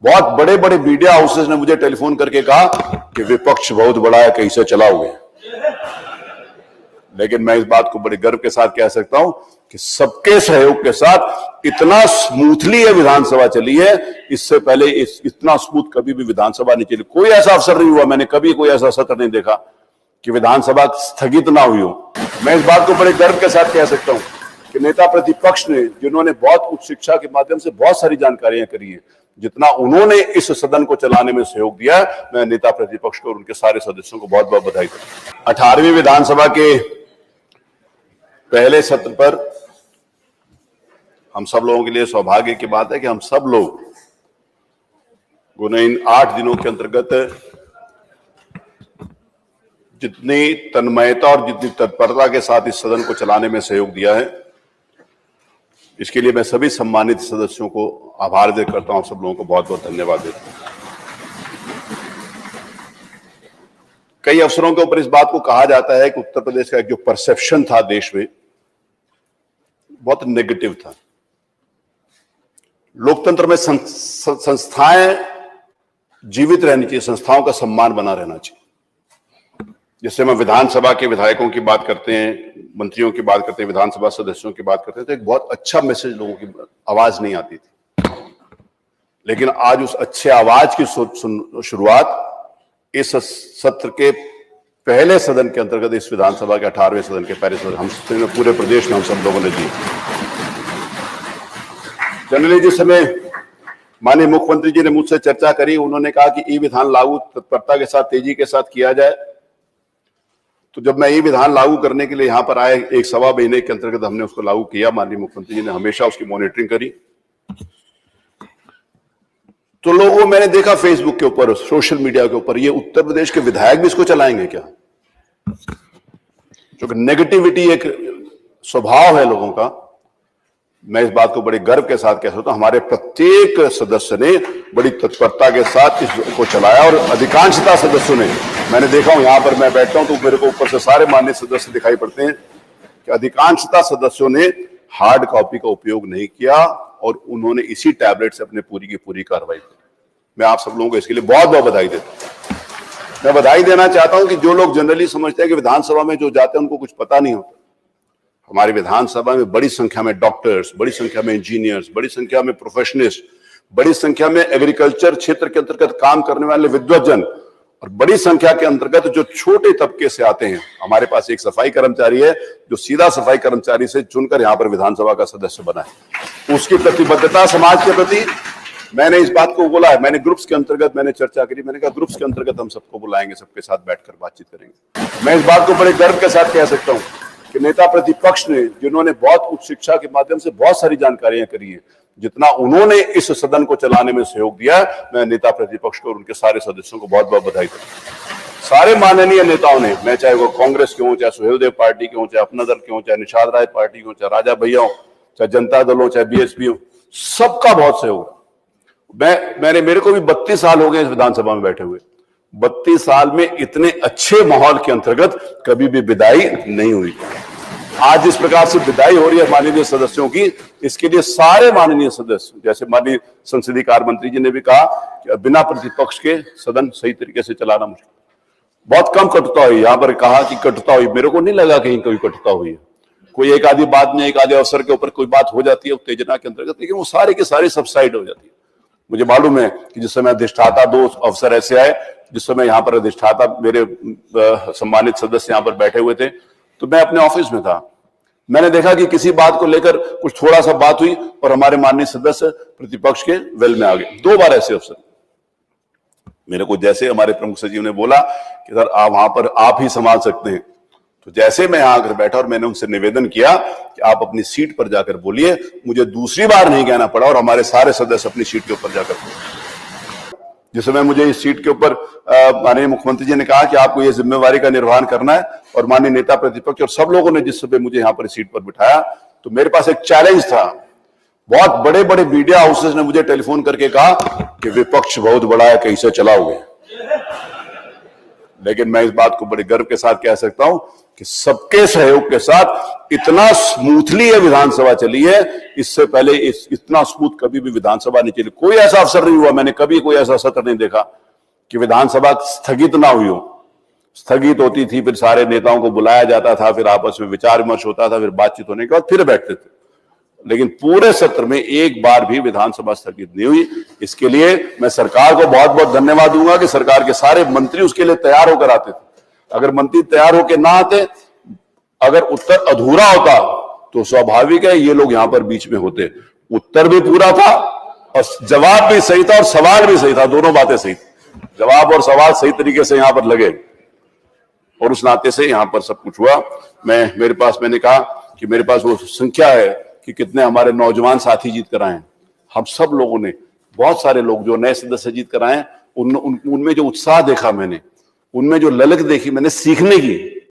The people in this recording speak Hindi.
बहुत बड़े बड़े मीडिया हाउसेस ने मुझे टेलीफोन करके कहा कि विपक्ष बहुत बड़ा है, कैसे चलाओगे। लेकिन मैं इस बात को बड़े गर्व के साथ कह सकता हूं कि सबके सहयोग के साथ इतना स्मूथली ये विधानसभा चली है, इससे पहले इतना स्मूथ कभी भी विधानसभा नहीं चली। कोई ऐसा अवसर नहीं हुआ, मैंने कभी कोई ऐसा सत्र नहीं देखा कि विधानसभा स्थगित ना हुई हो। मैं इस बात को बड़े गर्व के साथ कह सकता हूं कि नेता प्रतिपक्ष ने, जिन्होंने बहुत उच्च शिक्षा के माध्यम से बहुत सारी जानकारियां करी है, जितना उन्होंने इस सदन को चलाने में सहयोग दिया है, मैं नेता प्रतिपक्ष को और उनके सारे सदस्यों को बहुत बहुत बधाई देता हूं। 18वीं विधानसभा के पहले सत्र पर हम सब लोगों के लिए सौभाग्य की बात है कि हम सब लोग इन 8 दिनों के अंतर्गत जितनी तन्मयता और जितनी तत्परता के साथ इस सदन को चलाने में सहयोग दिया है, इसके लिए मैं सभी सम्मानित सदस्यों को आभार व्यक्त करता हूं। सब लोगों को बहुत बहुत धन्यवाद देता हूं। कई अवसरों के ऊपर इस बात को कहा जाता है कि उत्तर प्रदेश का एक जो परसेप्शन था देश में, बहुत नेगेटिव था। लोकतंत्र में संस्थाएं जीवित रहनी चाहिए, संस्थाओं का सम्मान बना रहना चाहिए। जिससे हम विधानसभा के विधायकों की बात करते हैं, मंत्रियों की बात करते हैं, विधानसभा सदस्यों की बात करते हैं, तो एक बहुत अच्छा मैसेज लोगों की आवाज नहीं आती थी। लेकिन आज उस अच्छे आवाज की शुरुआत इस सत्र के पहले सदन के अंतर्गत, इस विधानसभा के 18वें सदन के पहले सदन, हम पूरे प्रदेश में हम सब लोगों ने दी। जनरली जिस समय माननीय मुख्यमंत्री जी ने मुझसे चर्चा करी, उन्होंने कहा कि ई विधान लागू तत्परता के साथ, तेजी के साथ किया जाए। तो जब मैं ये विधान लागू करने के लिए यहां पर आए, 1-1.25 महीने के अंतर्गत हमने उसको लागू किया। माननीय मुख्यमंत्री जी ने हमेशा उसकी मॉनिटरिंग करी। तो लोगों को मैंने देखा फेसबुक के ऊपर, सोशल मीडिया के ऊपर, ये उत्तर प्रदेश के विधायक भी इसको चलाएंगे क्या? क्योंकि नेगेटिविटी एक स्वभाव है लोगों का। मैं इस बात को बड़े गर्व के साथ कह सकता हूं, हमारे प्रत्येक सदस्य ने बड़ी तत्परता के साथ इसको चलाया और अधिकांशतः सदस्यों ने, मैंने देखा हूं, यहां पर मैं बैठता हूं तो मेरे को ऊपर से सारे माननीय सदस्य दिखाई पड़ते हैं कि अधिकांशतः सदस्यों ने हार्ड कॉपी का उपयोग नहीं किया और उन्होंने इसी टैबलेट से अपने पूरी की पूरी कार्रवाई की। मैं आप सब लोगों को इसके लिए बहुत बहुत बधाई देता हूं। मैं बधाई देना चाहता हूं कि जो लोग जनरली समझते हैं कि विधानसभा में जो जाते हैं उनको कुछ पता नहीं होता, हमारी विधानसभा में बड़ी संख्या में डॉक्टर्स, बड़ी संख्या में इंजीनियर्स, बड़ी संख्या में प्रोफेशनलिस्ट, बड़ी संख्या में एग्रीकल्चर क्षेत्र के अंतर्गत काम करने वाले विद्वज्जन और बड़ी संख्या के अंतर्गत जो छोटे तबके से आते हैं। हमारे पास एक सफाई कर्मचारी है जो सीधा सफाई कर्मचारी से चुनकर यहां पर विधानसभा का सदस्य बना है। उसकी प्रतिबद्धता समाज के प्रति, मैंने इस बात को बोला है, मैंने ग्रुप्स के अंतर्गत मैंने चर्चा करी, मैंने कहा ग्रुप्स के अंतर्गत हम सबको बुलाएंगे, सबके साथ बैठकर बातचीत करेंगे। मैं इस बात को बड़े गर्व के साथ कह सकता हूं कि नेता प्रतिपक्ष ने, जिन्होंने बहुत उच्च शिक्षा के माध्यम से बहुत सारी जानकारियां करी है, जितना उन्होंने इस सदन को चलाने में सहयोग दिया है, मैं नेता प्रतिपक्ष को और उनके सारे सदस्यों को बहुत बहुत बधाई देता हूं। सारे माननीय नेताओं ने, मैं चाहे वो कांग्रेस के हों, चाहे सुहेलदेव पार्टी के हों, चाहे अपना दल के हों, चाहे निषाद राय पार्टी के हों, चाहे राजा भैया हो, चाहे जनता दल हो, चाहे बीएसपी हो, सबका बहुत सहयोग। मेरे को भी 32 साल हो गए इस विधानसभा में बैठे हुए। 32 साल में इतने अच्छे माहौल के अंतर्गत कभी भी विदाई नहीं हुई। आज इस प्रकार से विदाई हो रही है माननीय सदस्यों की, इसके लिए सारे माननीय सदस्य, जैसे माननीय संसदीय कार्य मंत्री जी ने भी कहा कि बिना प्रतिपक्ष के सदन सही तरीके से चलाना मुश्किल, बहुत कम कटुता हुई। यहां पर कहा कि कटुता हुई, मेरे को नहीं लगा कहीं कोई कटुता हुई है। कोई एक आधी बात में, एक आधे अवसर के ऊपर कोई बात हो जाती है उत्तेजना के अंतर्गत, लेकिन वो सारे के सारे सबसाइड हो जाती है। मुझे मालूम है कि जिस समय अधिष्ठाता, 2 अवसर ऐसे आए जिस समय यहाँ पर अधिष्ठाता मेरे सम्मानित सदस्य यहाँ पर बैठे हुए थे, तो मैं अपने ऑफिस में था। मैंने देखा कि किसी बात को लेकर कुछ थोड़ा सा बात हुई और हमारे माननीय सदस्य प्रतिपक्ष के वेल में आ गए। 2 बार ऐसे अवसर मेरे को, जैसे हमारे प्रमुख सचिव ने बोला कि सर आप वहां पर आप ही संभाल सकते हैं, तो जैसे मैं यहां आकर बैठा और मैंने उनसे निवेदन किया कि आप अपनी सीट पर जाकर बोलिए, मुझे दूसरी बार नहीं कहना पड़ा और हमारे सारे सदस्य अपनी सीट के ऊपर जाकर बोले। जिस समय मुझे इस सीट के ऊपर माननीय मुख्यमंत्री जी ने कहा कि आपको ये जिम्मेवारी का निर्वहन करना है, और माननीय नेता प्रतिपक्ष और सब लोगों ने जिस समय मुझे यहाँ पर सीट पर बिठाया, तो मेरे पास एक चैलेंज था। बहुत बड़े बड़े मीडिया हाउसेस ने मुझे टेलीफोन करके कहा कि विपक्ष बहुत बड़ा है, कैसे चलाओगे। लेकिन मैं इस बात को बड़े गर्व के साथ कह सकता हूं कि सबके सहयोग के साथ इतना स्मूथली ये विधानसभा चली है, इससे पहले इतना स्मूथ कभी भी विधानसभा नहीं चली। कोई ऐसा अवसर नहीं हुआ, मैंने कभी कोई ऐसा सत्र नहीं देखा कि विधानसभा स्थगित ना हुई हो। स्थगित होती थी, फिर सारे नेताओं को बुलाया जाता था, फिर आपस में विचार विमर्श होता था, फिर बातचीत होने के बाद फिर बैठते थे, लेकिन पूरे सत्र में एक बार भी विधानसभा स्थगित नहीं हुई। इसके लिए मैं सरकार को बहुत बहुत धन्यवाद दूंगा कि सरकार के सारे मंत्री उसके लिए तैयार होकर आते थे। अगर मंत्री तैयार होकर ना आते, अगर उत्तर अधूरा होता तो स्वाभाविक है ये लोग यहां पर बीच में होते। उत्तर भी पूरा था और जवाब भी सही था और सवाल भी सही था, दोनों बातें सही थी। जवाब और सवाल सही तरीके से यहां पर लगे और उस नाते से यहां पर सब कुछ हुआ। मैंने कहा कि मेरे पास वो संख्या है कि कितने हमारे नौजवान साथी जीत कर आए हैं। हम सब लोगों ने, बहुत सारे लोग जो नए सदस्य जीत कर आए हैं, उनमें जो उत्साह देखा मैंने, उनमें जो ललक देखी मैंने सीखने की,